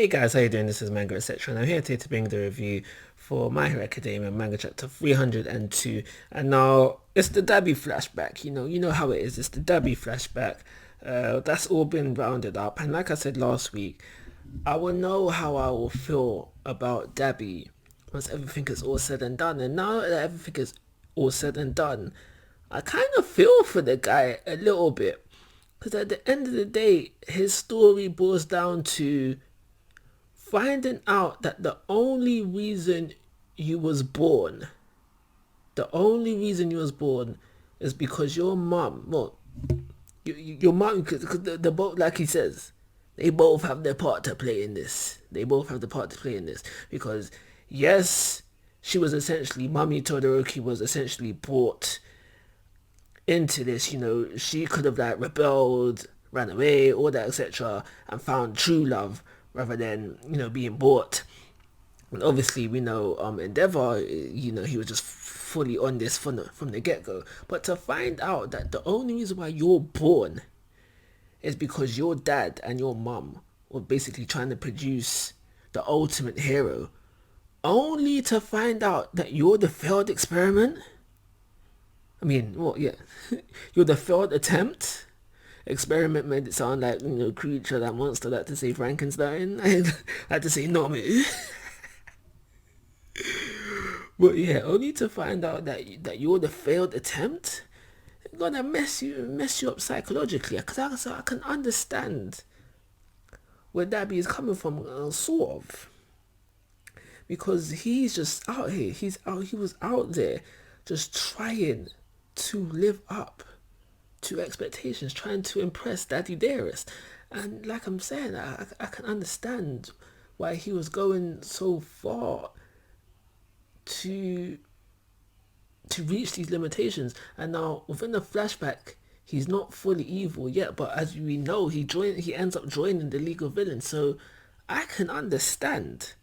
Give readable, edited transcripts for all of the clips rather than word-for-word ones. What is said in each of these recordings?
Hey guys, how you doing? This is Manga, etc. And I'm here today to bring the review for My Hero Academia Manga Chapter 302. And now it's the Dabi flashback. You know how it is. It's the Dabi flashback. That's all been rounded up. And like I said last week, I will know how I will feel about Dabi once everything is all said and done. And now that everything is all said and done, I kind of feel for the guy a little bit. Because at the end of the day, his story boils down to finding out that the only reason you was born, the only reason you was born is because your mum, well, your mum, because the both, like he says, they both have their part to play in this. They both have the part to play in this. Because, yes, she was essentially, Mummy Todoroki was essentially brought into this, she could have like rebelled, ran away, all that, etc., and found true love rather than, being bought. And obviously, we know Endeavor, he was just fully on this from the get-go. But to find out that the only reason why you're born is because your dad and your mum were basically trying to produce the ultimate hero, only to find out that you're the failed experiment. I mean, well, yeah, you're the failed attempt. Experiment made it sound like, creature, that monster, that to say Frankenstein. I had to say no, me. But yeah, only to find out that you're the failed attempt, it's gonna mess you up psychologically. Because I can understand where Dabi is coming from, sort of, because he's just out here. He was out there, just trying to live up to expectations, trying to impress Daddy Dearest. And like I'm saying, I can understand why he was going so far to reach these limitations. And now within the flashback, he's not fully evil yet, but as we know, he ends up joining the League of Villains. So I can understand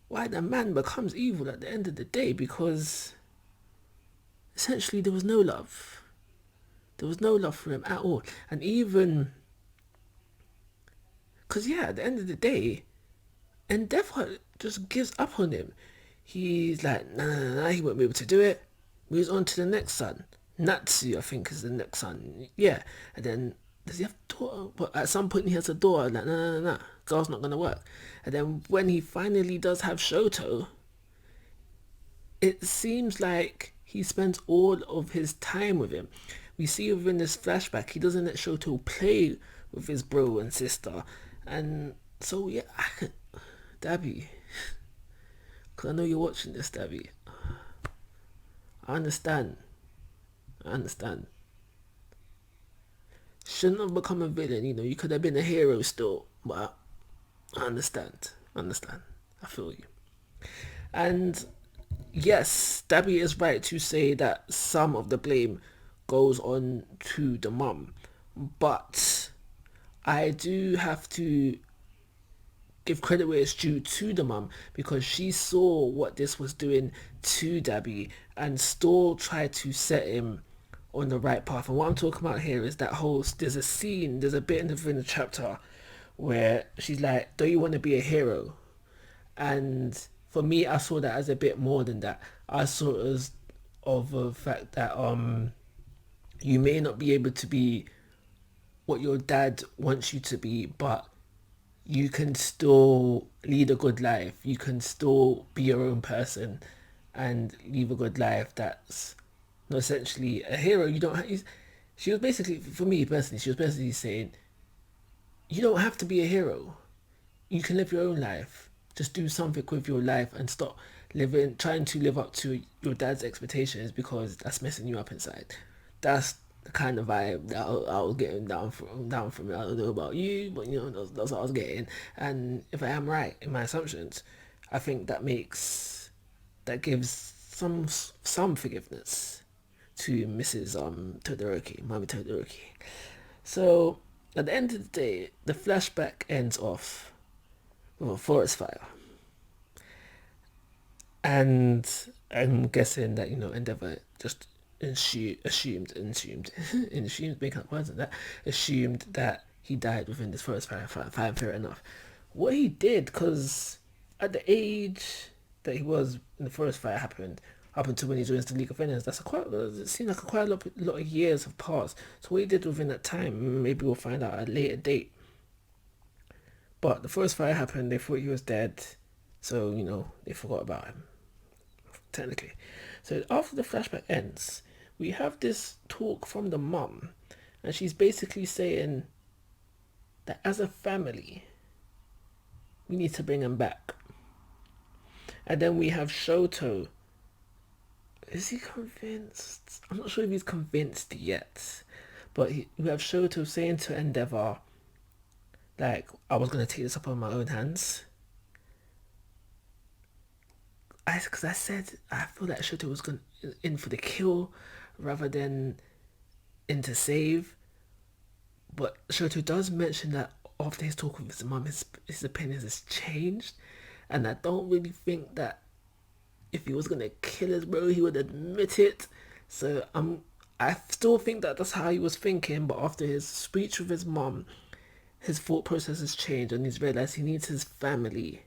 why the man becomes evil at the end of the day, because essentially there was no love. There was no love for him at all. And even, because yeah, at the end of the day, Endeavor just gives up on him. He's like, nah, he won't be able to do it. Moves on to the next son. Natsu, I think, is the next son. Yeah. And then, does he have a daughter? But at some point he has a daughter. Like, nah. Girl's not going to work. And then when he finally does have Shoto, it seems like he spends all of his time with him. We see within this flashback, he doesn't let Shoto play with his bro and sister. And so, yeah, Dabi, because I know you're watching this, Dabi. I understand. Shouldn't have become a villain, you could have been a hero still. But I understand. I feel you. And yes, Dabi is right to say that some of the blame goes on to the mum. But I do have to give credit where it's due to the mum, because she saw what this was doing to Dabi and still tried to set him on the right path. And what I'm talking about here is that there's a bit in the chapter where she's like, don't you want to be a hero? And for me, I saw that as a bit more than that. I saw it as of the fact that you may not be able to be what your dad wants you to be, but you can still lead a good life. You can still be your own person and live a good life that's not essentially a hero. You don't have, she was basically, for me personally, she was basically saying, you don't have to be a hero. You can live your own life. Just do something with your life and stop trying to live up to your dad's expectations, because that's messing you up inside. That's the kind of vibe that I was getting down from it. I don't know about you, but that's what I was getting. And if I am right in my assumptions, I think that gives some forgiveness to Mrs. Todoroki, Mommy Todoroki. So at the end of the day, the flashback ends off with a forest fire. And I'm guessing that, Endeavor just assumed, making up words of that, assumed that he died within this forest fire. Fair enough. what he did, because at the age that he was in the forest fire happened, up until when he joins the League of Legends, it seemed like quite a lot of years have passed. So what he did within that time, maybe we'll find out at a later date. But the forest fire happened, they thought he was dead, so they forgot about him, technically. So after the flashback ends, we have this talk from the mum, and she's basically saying that as a family, we need to bring him back. And then we have Shoto. Is he convinced? I'm not sure if he's convinced yet. But we have Shoto saying to Endeavor, like, I was going to take this up on my own hands. Because I said, I feel like Shoto was going in for the kill rather than in to save. But Shoto does mention that after his talk with his mum, his opinion has changed. And I don't really think that if he was gonna kill his bro, he would admit it. So I still think that that's how he was thinking. But after his speech with his mom, his thought process has changed, and he's realized he needs his family.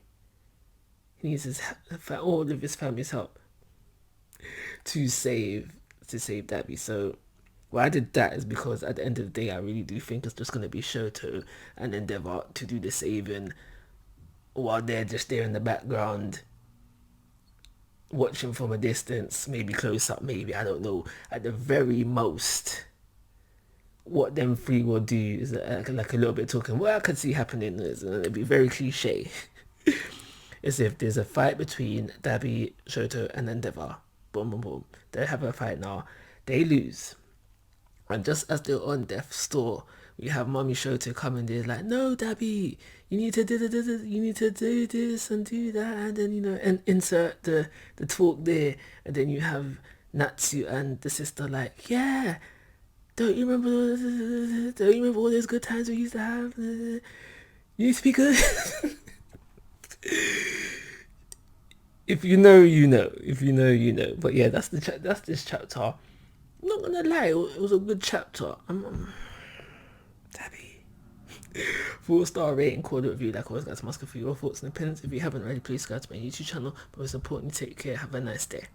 He needs all of his family's help to save Dabi. So why I did that is because at the end of the day, I really do think it's just gonna be Shoto and Endeavor to do the saving, while they're just there in the background watching from a distance, maybe close up, maybe, I don't know. At the very most, what them three will do is like a little bit talking, what I could see happening is, and it'd be very cliche, is if there's a fight between Dabi, Shoto, and Endeavor, boom, boom, boom, they have a fight now, they lose. And just as they're on death's door, we have Mommy Shoto coming there like, no, Dabi, you need to do this and do that, and then and insert the talk there, and then you have Natsu and the sister like, yeah, don't you remember all those good times we used to have? You need to be good. If you know, you know. If you know, you know. But yeah, that's this chapter. I'm not gonna lie, it was a good chapter. Dabi. 4-star rating, quarter review. Like always, guys, ask for your thoughts and opinions. If you haven't already, please subscribe to my YouTube channel. But most importantly, take care. Have a nice day.